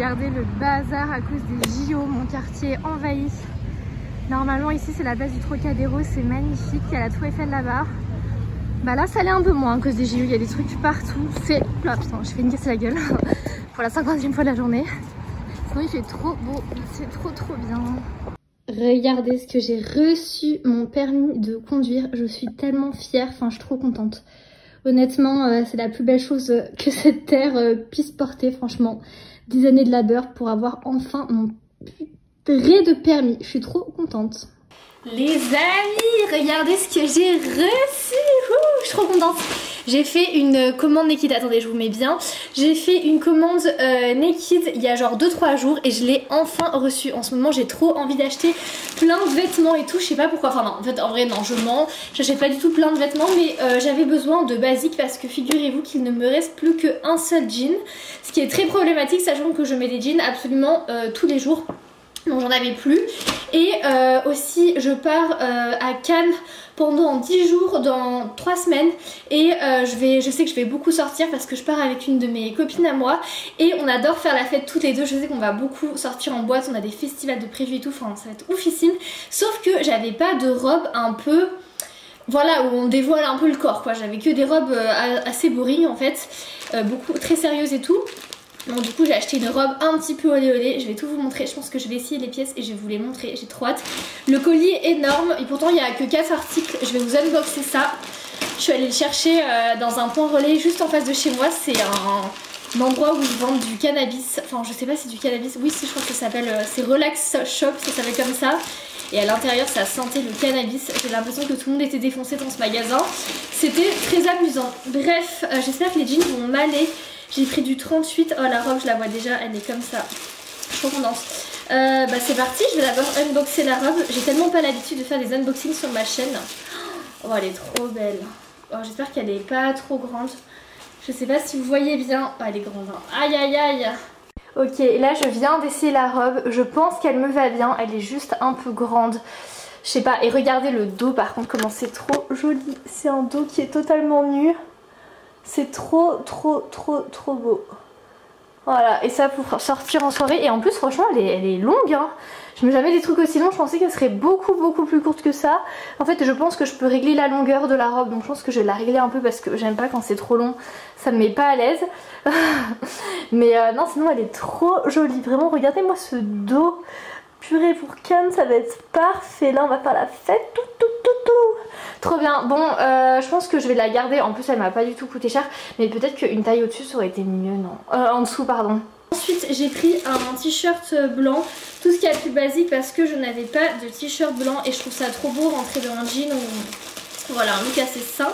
regardez le bazar à cause des JO, mon quartier est envahi. Normalement ici c'est la place du Trocadéro, c'est magnifique, il y a la tour Eiffel là-bas. Bah là ça l'est un peu moins à cause des JO, il y a des trucs partout. C'est... Là putain, je fais une casse à la gueule pour la 50e fois de la journée. Sinon il fait trop beau, c'est trop bien. Regardez ce que j'ai reçu, mon permis de conduire, je suis tellement fière, enfin je suis trop contente. Honnêtement, c'est la plus belle chose que cette terre puisse porter, franchement. 10 années de labeur pour avoir enfin mon putain de permis. Je suis trop contente. Les amis, regardez ce que j'ai reçu. Je suis trop contente. J'ai fait une commande Naked. Attendez, je vous mets bien. J'ai fait une commande Naked il y a genre 2-3 jours et je l'ai enfin reçue. En ce moment, j'ai trop envie d'acheter plein de vêtements et tout. Je sais pas pourquoi. Enfin non, en fait, en vrai, non, je mens. J'achète pas du tout plein de vêtements, mais j'avais besoin de basiques parce que figurez-vous qu'il ne me reste plus qu'un seul jean. Ce qui est très problématique, sachant que je mets des jeans absolument tous les jours. Donc j'en avais plus. Et aussi je pars à Cannes pendant 10 jours dans 3 semaines. Et je sais que je vais beaucoup sortir parce que je pars avec une de mes copines à moi. Et on adore faire la fête toutes les deux. Je sais qu'on va beaucoup sortir en boîte, on a des festivals de prévus et tout, enfin ça va être oufissime. Sauf que j'avais pas de robe un peu... Voilà, où on dévoile un peu le corps quoi. J'avais que des robes assez boring en fait, beaucoup très sérieuses et tout. Bon du coup j'ai acheté une robe un petit peu olé olé, je vais tout vous montrer, je pense que je vais essayer les pièces et je vais vous les montrer, j'ai trop hâte. Le colis est énorme et pourtant il n'y a que 4 articles, je vais vous unboxer ça. Je suis allée le chercher dans un point relais juste en face de chez moi, c'est un endroit où ils vendent du cannabis, enfin je sais pas si c'est du cannabis, oui si je crois que ça s'appelle, c'est Relax Shop, ça s'appelle comme ça. Et à l'intérieur ça sentait le cannabis, j'ai l'impression que tout le monde était défoncé dans ce magasin. C'était très amusant, bref j'espère que les jeans vont m'aller. J'ai pris du 38, oh la robe je la vois déjà, elle est comme ça, je suis trop contente. Bah c'est parti, je vais d'abord unboxer la robe, j'ai tellement pas l'habitude de faire des unboxings sur ma chaîne. Oh elle est trop belle, oh, j'espère qu'elle est pas trop grande, je sais pas si vous voyez bien, oh elle est grande, hein. Aïe aïe aïe. Ok là je viens d'essayer la robe, je pense qu'elle me va bien, elle est juste un peu grande. Je sais pas, et regardez le dos par contre comment c'est trop joli, c'est un dos qui est totalement nu. C'est trop beau. Voilà, et ça pour sortir en soirée. Et en plus franchement elle est longue hein. Je mets jamais des trucs aussi longs, je pensais qu'elle serait beaucoup plus courte que ça. En fait je pense que je peux régler la longueur de la robe. Donc je pense que je vais la régler un peu parce que j'aime pas quand c'est trop long. Ça me met pas à l'aise. Mais non sinon elle est trop jolie. Vraiment regardez moi ce dos. Purée pour Cannes ça va être parfait. Là on va faire la fête tout. Trop bien, bon je pense que je vais la garder, en plus elle m'a pas du tout coûté cher. Mais peut-être qu'une taille au-dessus ça aurait été mieux, non en dessous pardon. Ensuite j'ai pris un t-shirt blanc, tout ce qui est plus basique parce que je n'avais pas de t-shirt blanc. Et je trouve ça trop beau rentrer dans un jean ou voilà un look assez sain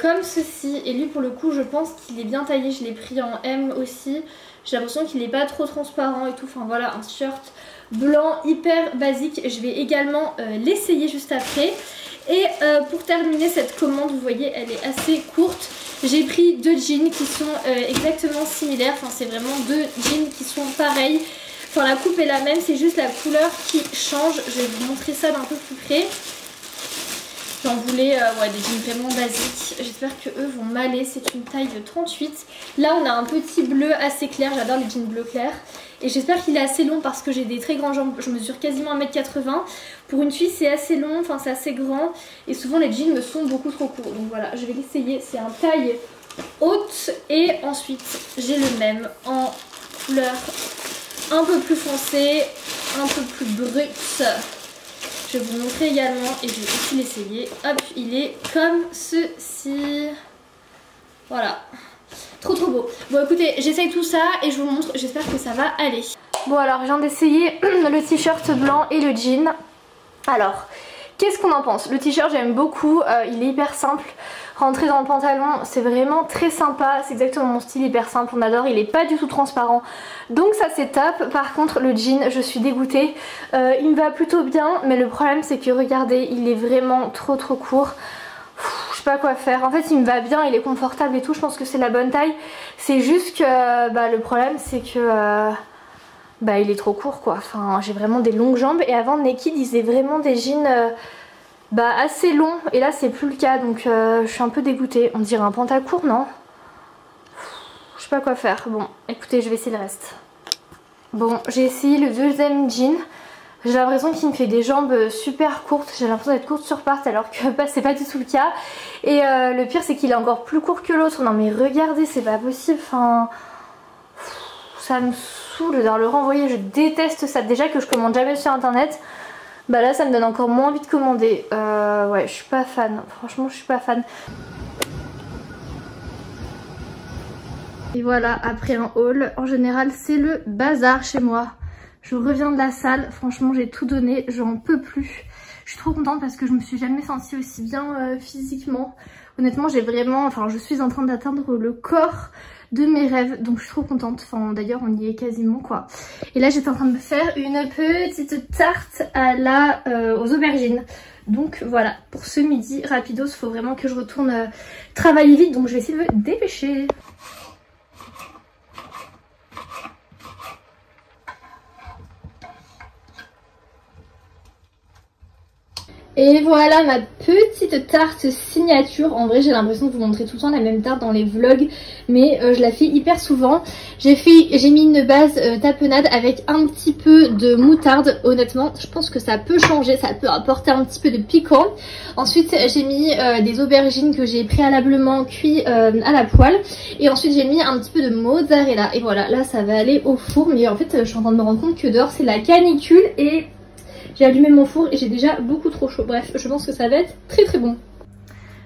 comme ceci. Et lui pour le coup je pense qu'il est bien taillé, je l'ai pris en M aussi. J'ai l'impression qu'il n'est pas trop transparent et tout, enfin voilà un t-shirt blanc hyper basique. Je vais également l'essayer juste après. Et pour terminer cette commande, vous voyez elle est assez courte. J'ai pris 2 jeans qui sont exactement similaires. Enfin c'est vraiment 2 jeans qui sont pareils. Enfin la coupe est la même, c'est juste la couleur qui change. Je vais vous montrer ça d'un peu plus près. J'en voulais ouais, des jeans vraiment basiques. J'espère que eux vont m'aller. C'est une taille de 38. Là on a un petit bleu assez clair. J'adore les jeans bleu clair. Et j'espère qu'il est assez long parce que j'ai des très grandes jambes. Je mesure quasiment 1m80. Pour une fille c'est assez long, enfin c'est assez grand. Et souvent les jeans me sont beaucoup trop courts. Donc voilà, je vais l'essayer. C'est un taille haute. Et ensuite j'ai le même en couleur un peu plus foncée, un peu plus brute. Je vais vous montrer également et je vais aussi l'essayer. Hop, il est comme ceci. Voilà. Trop beau. Bon écoutez, j'essaye tout ça et je vous montre. J'espère que ça va aller. Bon alors, je viens d'essayer le t-shirt blanc et le jean. Alors, qu'est-ce qu'on en pense? Le t-shirt j'aime beaucoup, il est hyper simple. Rentrer dans le pantalon c'est vraiment très sympa, c'est exactement mon style, hyper simple, on adore, il est pas du tout transparent. Donc ça c'est top. Par contre le jean je suis dégoûtée, il me va plutôt bien mais le problème c'est que regardez il est vraiment trop court. Je sais pas quoi faire, en fait il me va bien, il est confortable et tout, je pense que c'est la bonne taille. C'est juste que le problème c'est que il est trop court quoi, enfin j'ai vraiment des longues jambes. Et avant Naked ils faisaient vraiment des jeans assez longs et là c'est plus le cas, donc je suis un peu dégoûtée. On dirait un pantacourt non? Je sais pas quoi faire. Bon, écoutez, je vais essayer le reste. Bon, j'ai essayé le deuxième jean. J'ai l'impression qu'il me fait des jambes super courtes. J'ai l'impression d'être courte sur part alors que bah, c'est pas du tout le cas. Et le pire c'est qu'il est encore plus court que l'autre. Non mais regardez, c'est pas possible. Enfin, ça me saoule de devoir le renvoyer. Je déteste ça. Déjà que je commande jamais sur internet. Bah là ça me donne encore moins envie de commander. Ouais, je suis pas fan. Franchement je suis pas fan. Et voilà, après un haul, en général c'est le bazar chez moi. Je reviens de la salle, franchement j'ai tout donné, j'en peux plus. Je suis trop contente parce que je me suis jamais sentie aussi bien physiquement. Honnêtement j'ai vraiment, enfin je suis en train d'atteindre le corps de mes rêves, donc je suis trop contente. Enfin d'ailleurs on y est quasiment quoi. Et là j'étais en train de me faire une petite tarte à la aux aubergines. Donc voilà, pour ce midi rapidos, faut vraiment que je retourne travailler vite, donc je vais essayer de me dépêcher. Et voilà ma petite tarte signature. En vrai j'ai l'impression de vous montrer tout le temps la même tarte dans les vlogs, mais je la fais hyper souvent. J'ai mis une base tapenade avec un petit peu de moutarde. Honnêtement je pense que ça peut changer, ça peut apporter un petit peu de piquant. Ensuite j'ai mis des aubergines que j'ai préalablement cuit à la poêle. Et ensuite j'ai mis un petit peu de mozzarella. Et voilà, là ça va aller au four. Mais en fait je suis en train de me rendre compte que dehors c'est la canicule et j'ai allumé mon four et j'ai déjà beaucoup trop chaud. Bref, je pense que ça va être très très bon.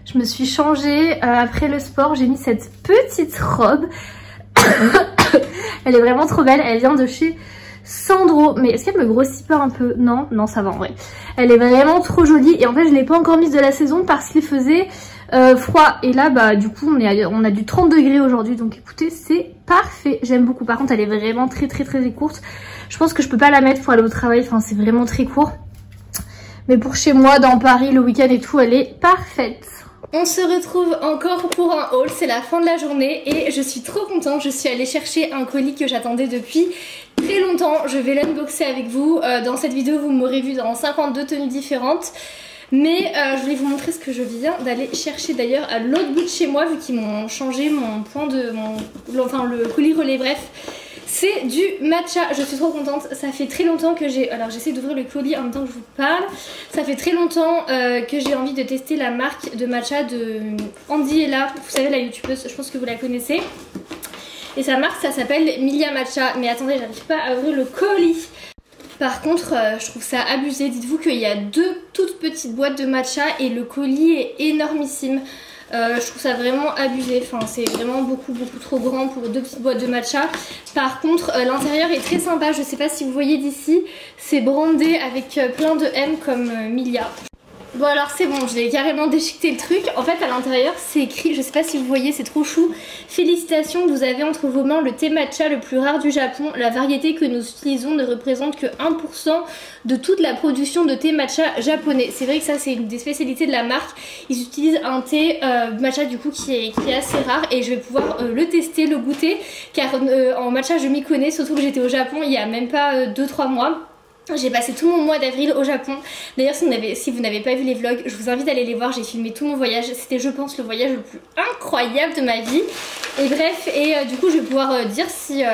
Je me suis changée après le sport. J'ai mis cette petite robe. Elle est vraiment trop belle. Elle vient de chez Sandro. Mais est-ce qu'elle me grossit pas un peu? Non, non ça va en vrai. Elle est vraiment trop jolie. Et en fait je l'ai pas encore mise de la saison parce qu'il faisait froid. Et là bah du coup on a du 30 degrés aujourd'hui. Donc écoutez c'est parfait. J'aime beaucoup. Par contre elle est vraiment très courte. Je pense que je peux pas la mettre pour aller au travail. Enfin c'est vraiment très court. Mais pour chez moi dans Paris le week-end et tout elle est parfaite. On se retrouve encore pour un haul, c'est la fin de la journée et je suis trop contente. Je suis allée chercher un colis que j'attendais depuis très longtemps. Je vais l'unboxer avec vous. Dans cette vidéo vous m'aurez vu dans 52 tenues différentes. Mais je voulais vous montrer ce que je viens d'aller chercher d'ailleurs à l'autre bout de chez moi vu qu'ils m'ont changé mon point de... enfin le colis relais bref. C'est du matcha, je suis trop contente, ça fait très longtemps que j'ai... Alors j'essaie d'ouvrir le colis en même temps que je vous parle. Ça fait très longtemps que j'ai envie de tester la marque de matcha de Andy Ella. Vous savez la youtubeuse, je pense que vous la connaissez. Et sa marque ça s'appelle Milia Matcha. Mais attendez, j'arrive pas à ouvrir le colis. Par contre je trouve ça abusé. Dites-vous qu'il y a 2 toutes petites boîtes de matcha et le colis est énormissime. Je trouve ça vraiment abusé, enfin c'est vraiment beaucoup trop grand pour 2 petites boîtes de matcha. Par contre l'intérieur est très sympa, je sais pas si vous voyez d'ici, c'est brandé avec plein de M comme Milia. Bon alors c'est bon, je vais carrément déchiqueter le truc. En fait à l'intérieur c'est écrit, je sais pas si vous voyez, c'est trop chou. Félicitations, vous avez entre vos mains le thé matcha le plus rare du Japon. La variété que nous utilisons ne représente que 1% de toute la production de thé matcha japonais. C'est vrai que ça c'est une des spécialités de la marque. Ils utilisent un thé matcha du coup qui est assez rare et je vais pouvoir le tester, le goûter. Car en matcha je m'y connais, surtout que j'étais au Japon il y a même pas 2-3 mois. J'ai passé tout mon mois d'avril au Japon. D'ailleurs si vous n'avez pas vu les vlogs, je vous invite à aller les voir. J'ai filmé tout mon voyage. C'était je pense le voyage le plus incroyable de ma vie. Et bref, du coup je vais pouvoir dire si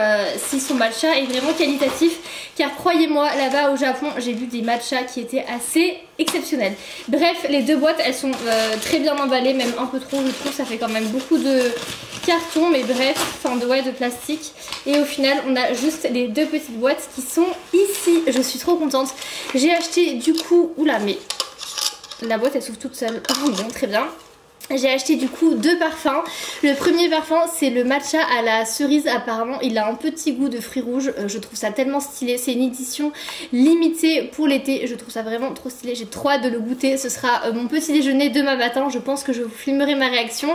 son matcha est vraiment qualitatif. Car croyez-moi, là-bas au Japon, j'ai vu des matchas qui étaient assez exceptionnels. Bref, les 2 boîtes elles sont très bien emballées, même un peu trop je trouve. Ça fait quand même beaucoup de carton, mais bref, enfin de plastique. Et au final on a juste les 2 petites boîtes qui sont ici. Je suis trop contente. J'ai acheté du coup, oula mais la boîte elle s'ouvre toute seule. Oh bon, très bien. J'ai acheté du coup 2 parfums. Le premier parfum c'est le matcha à la cerise. Apparemment il a un petit goût de fruits rouges. Je trouve ça tellement stylé. C'est une édition limitée pour l'été. Je trouve ça vraiment trop stylé. J'ai trop hâte de le goûter. Ce sera mon petit déjeuner demain matin. Je pense que je vous filmerai ma réaction.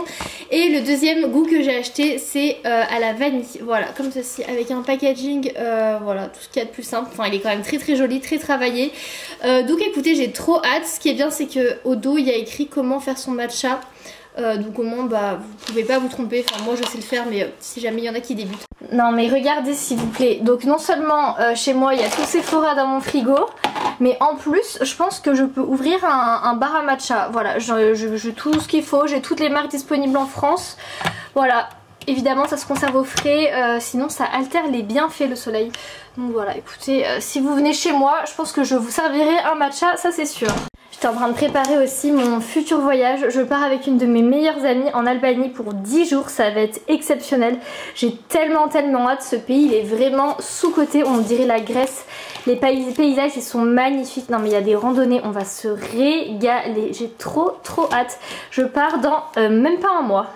Et le deuxième goût que j'ai acheté c'est à la vanille. Voilà, comme ceci, avec un packaging voilà, tout ce qu'il y a de plus simple. Enfin il est quand même très joli, très travaillé. Donc écoutez, j'ai trop hâte. Ce qui est bien c'est que au dos il y a écrit comment faire son matcha. Donc au moins bah vous pouvez pas vous tromper. Enfin moi je sais le faire, mais si jamais il y en a qui débutent. Non mais regardez s'il vous plaît. Donc non seulement chez moi il y a tout Sephora dans mon frigo, mais en plus je pense que je peux ouvrir un bar à matcha. Voilà, j'ai tout ce qu'il faut, j'ai toutes les marques disponibles en France. Voilà. évidemment ça se conserve au frais, sinon ça altère les bienfaits le soleil. Donc voilà, écoutez, si vous venez chez moi, je pense que je vous servirai un matcha, ça c'est sûr. J'étais en train de préparer aussi mon futur voyage. Je pars avec une de mes meilleures amies en Albanie pour 10 jours, ça va être exceptionnel. J'ai tellement hâte, ce pays il est vraiment sous-coté, on dirait la Grèce. Les paysages ils sont magnifiques, non mais il y a des randonnées, on va se régaler. J'ai trop hâte. Je pars dans même pas un mois.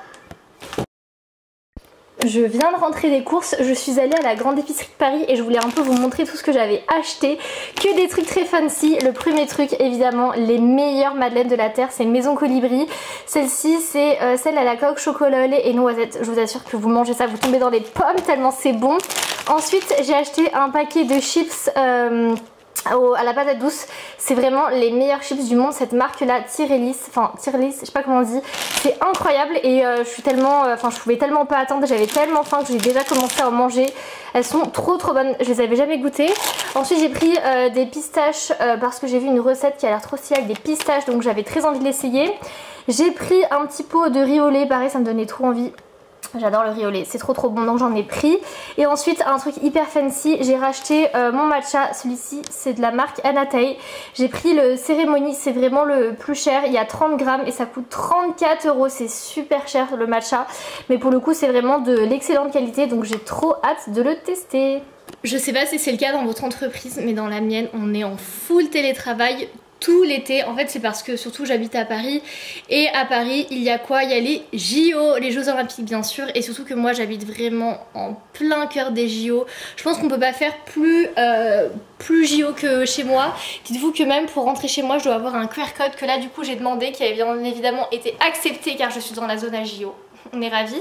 Je viens de rentrer des courses, je suis allée à la grande épicerie de Paris et je voulais un peu vous montrer tout ce que j'avais acheté. Que des trucs très fancy. Le premier truc évidemment, les meilleures madeleines de la terre, c'est Maison Colibri. Celle-ci c'est celle à la coque chocolat au lait et noisette. Je vous assure que vous mangez ça, vous tombez dans les pommes tellement c'est bon. Ensuite j'ai acheté un paquet de chips à la patate douce. C'est vraiment les meilleurs chips du monde, cette marque là, Tirellis, je sais pas comment on dit. C'est incroyable et je suis tellement, je pouvais tellement pas attendre, j'avais tellement faim que j'ai déjà commencé à en manger. Elles sont trop bonnes, je les avais jamais goûtées. Ensuite j'ai pris des pistaches parce que j'ai vu une recette qui a l'air trop stylée avec des pistaches, donc j'avais très envie de l'essayer. J'ai pris un petit pot de riz au lait, pareil ça me donnait trop envie. J'adore le riz au lait, c'est trop bon, donc j'en ai pris. Et ensuite un truc hyper fancy, j'ai racheté mon matcha, celui-ci c'est de la marque Anatai. J'ai pris le cérémonie, c'est vraiment le plus cher, il y a 30 grammes et ça coûte 34 €, c'est super cher le matcha. Mais pour le coup c'est vraiment de l'excellente qualité, donc j'ai trop hâte de le tester. Je sais pas si c'est le cas dans votre entreprise, mais dans la mienne on est en full télétravail tout l'été. En fait c'est parce que surtout j'habite à Paris et à Paris il y a quoi? Il y a les JO, les Jeux Olympiques bien sûr, et surtout que moi j'habite vraiment en plein cœur des JO. Je pense qu'on peut pas faire plus JO que chez moi. Dites-vous que même pour rentrer chez moi je dois avoir un QR code que là du coup j'ai demandé, qui a bien évidemment été accepté car je suis dans la zone à JO. On est ravis.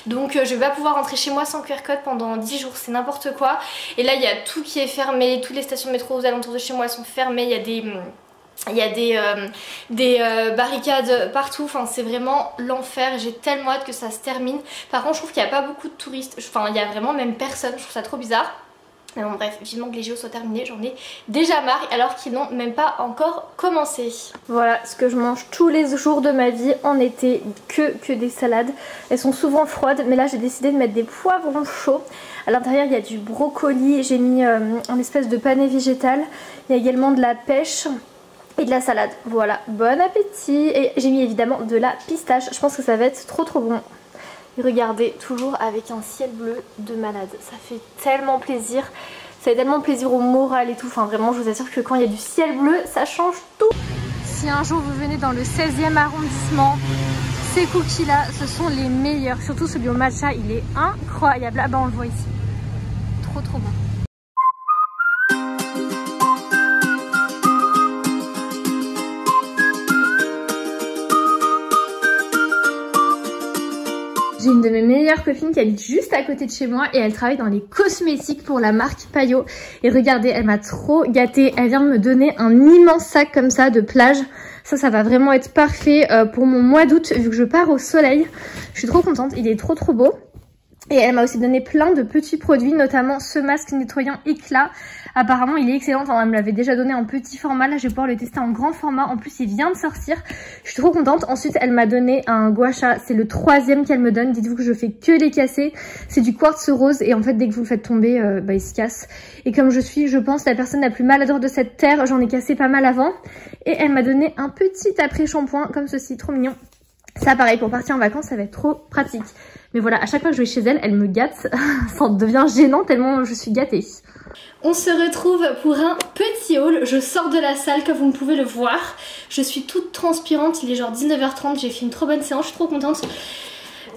Donc je vais pas pouvoir rentrer chez moi sans QR code pendant 10 jours, c'est n'importe quoi. Et là il y a tout qui est fermé, toutes les stations de métro aux alentours de chez moi sont fermées, il y a des barricades partout, enfin c'est vraiment l'enfer. J'ai tellement hâte que ça se termine. Par contre je trouve qu'il n'y a pas beaucoup de touristes, enfin il y a vraiment même personne, je trouve ça trop bizarre. Mais bon bref, vivement que les JO soient terminés, j'en ai déjà marre alors qu'ils n'ont même pas encore commencé. Voilà ce que je mange tous les jours de ma vie en été, que des salades. Elles sont souvent froides mais là j'ai décidé de mettre des poivrons chauds. À l'intérieur il y a du brocoli, j'ai mis un espèce de pané végétal. Il y a également de la pêche et de la salade. Voilà, bon appétit. Et j'ai mis évidemment de la pistache, je pense que ça va être trop bon. Et regardez, toujours avec un ciel bleu de malade, ça fait tellement plaisir. Ça fait tellement plaisir au moral et tout, enfin vraiment je vous assure que quand il y a du ciel bleu ça change tout. Si un jour vous venez dans le 16e arrondissement, ces cookies là ce sont les meilleurs, surtout celui au matcha, il est incroyable. Ah bah on le voit ici, trop bon. J'ai une de mes meilleures copines qui habite juste à côté de chez moi et elle travaille dans les cosmétiques pour la marque Payot. Et regardez, elle m'a trop gâtée. Elle vient de me donner un immense sac comme ça de plage. Ça va vraiment être parfait pour mon mois d'août vu que je pars au soleil. Je suis trop contente, il est trop beau. Et elle m'a aussi donné plein de petits produits, notamment ce masque nettoyant éclat. Apparemment il est excellent, enfin, elle me l'avait déjà donné en petit format, là je vais pouvoir le tester en grand format. En plus il vient de sortir, je suis trop contente. Ensuite elle m'a donné un gua sha, c'est le 3e qu'elle me donne. Dites-vous que je fais que les casser, c'est du quartz rose et en fait dès que vous le faites tomber, il se casse. Et comme je suis, je pense, la personne la plus maladroite de cette terre, j'en ai cassé pas mal avant. Et elle m'a donné un petit après shampoing comme ceci, trop mignon. Ça pareil, pour partir en vacances ça va être trop pratique. Mais voilà, à chaque fois que je vais chez elle, elle me gâte. Ça devient gênant tellement je suis gâtée. On se retrouve pour un petit haul. Je sors de la salle comme vous pouvez le voir. Je suis toute transpirante, il est genre 19h30, j'ai fait une trop bonne séance, je suis trop contente.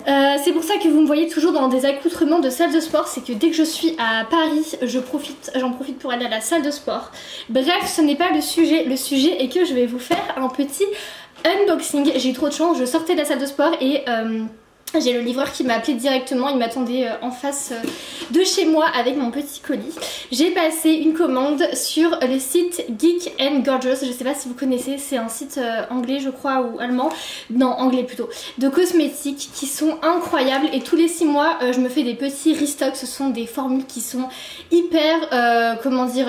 C'est pour ça que vous me voyez toujours dans des accoutrements de salle de sport. C'est que dès que je suis à Paris, j'en profite pour aller à la salle de sport. Bref, ce n'est pas le sujet. Le sujet est que je vais vous faire un petit unboxing. J'ai eu trop de chance, je sortais de la salle de sport et... j'ai le livreur qui m'a appelé directement, il m'attendait en face de chez moi avec mon petit colis. J'ai passé une commande sur le site Geek & Gorgeous, je sais pas si vous connaissez, c'est un site anglais je crois ou allemand, non anglais plutôt, de cosmétiques qui sont incroyables et tous les 6 mois je me fais des petits restocks. Ce sont des formules qui sont hyper,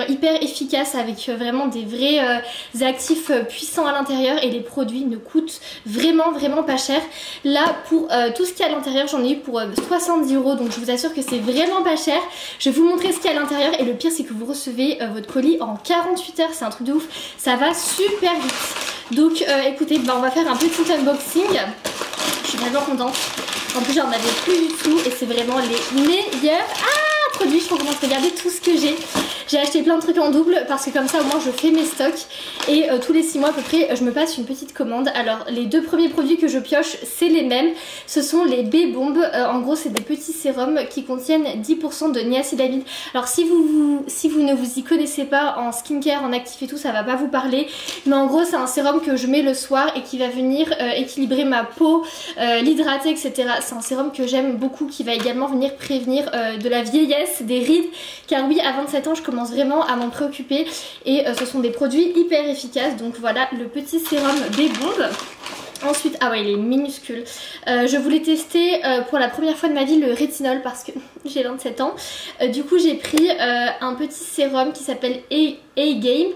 hyper efficaces avec vraiment des vrais actifs puissants à l'intérieur et les produits ne coûtent vraiment pas cher. Là pour tout ce ce qu'il y a à l'intérieur. J'en ai eu pour 70 €, donc je vous assure que c'est vraiment pas cher. Je vais vous montrer ce qu'il y a à l'intérieur et le pire c'est que vous recevez votre colis en 48 heures, c'est un truc de ouf, ça va super vite. Donc écoutez, on va faire un petit unboxing. Je suis vraiment contente. En plus j'en avais plus du tout et c'est vraiment les meilleurs produits. Je commence à regarder tout ce que j'ai. J'ai acheté plein de trucs en double parce que comme ça au moins je fais mes stocks et tous les 6 mois à peu près je me passe une petite commande. Alors les deux premiers produits que je pioche c'est les mêmes, ce sont les B-Bombs. En gros c'est des petits sérums qui contiennent 10% de niacinamide. Alors si vous ne vous y connaissez pas en skincare, en actif et tout, ça va pas vous parler, mais en gros c'est un sérum que je mets le soir et qui va venir équilibrer ma peau, l'hydrater, etc. C'est un sérum que j'aime beaucoup, qui va également venir prévenir de la vieillesse, des rides, car oui à 27 ans je commence vraiment à m'en préoccuper et ce sont des produits hyper efficaces. Donc voilà le petit sérum B-Bomb. Ensuite, ah ouais il est minuscule, je voulais tester pour la première fois de ma vie le rétinol parce que j'ai 27 ans. Du coup j'ai pris un petit sérum qui s'appelle A-Game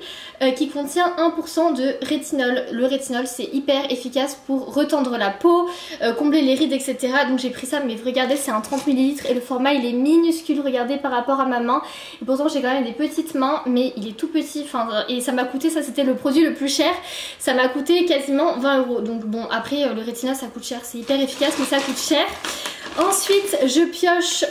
qui contient 1% de rétinol. Le rétinol c'est hyper efficace pour retendre la peau, combler les rides, etc. Donc j'ai pris ça, mais regardez c'est un 30 ml et le format il est minuscule, regardez par rapport à ma main. Et pourtant j'ai quand même des petites mains mais il est tout petit, et ça m'a coûté, ça c'était le produit le plus cher, ça m'a coûté quasiment 20 €. Donc bon après le rétinol ça coûte cher, c'est hyper efficace mais ça coûte cher. Ensuite je pioche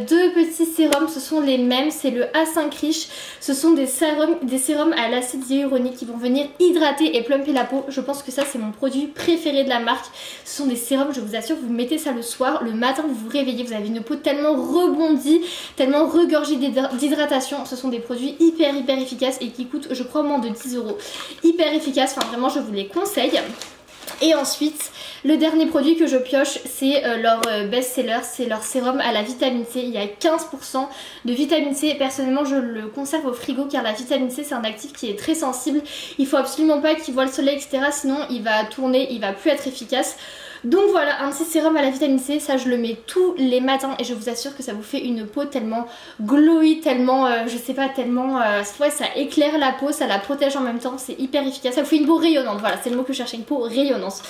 deux petits sérums, ce sont les mêmes, c'est le A5 Riche. Ce sont des sérums à l'acide hyaluronique qui vont venir hydrater et plumper la peau. Je pense que ça c'est mon produit préféré de la marque. Ce sont des sérums, je vous assure, vous mettez ça le soir, le matin vous vous réveillez, vous avez une peau tellement rebondie, tellement regorgée d'hydratation. Ce sont des produits hyper efficaces et qui coûtent je crois moins de 10 €. Hyper efficaces, vraiment je vous les conseille. Et ensuite le dernier produit que je pioche c'est leur best-seller, c'est leur sérum à la vitamine C. Il y a 15% de vitamine C. Personnellement je le conserve au frigo car la vitamine C c'est un actif qui est très sensible. Il faut absolument pas qu'il voit le soleil, etc. Sinon il va tourner, il va plus être efficace. Donc voilà, un petit sérum à la vitamine C, ça je le mets tous les matins et je vous assure que ça vous fait une peau tellement glowy, tellement je sais pas, tellement ouais, ça éclaire la peau, ça la protège en même temps, c'est hyper efficace, ça vous fait une peau rayonnante. Voilà, c'est le mot que je cherchais, une peau rayonnante.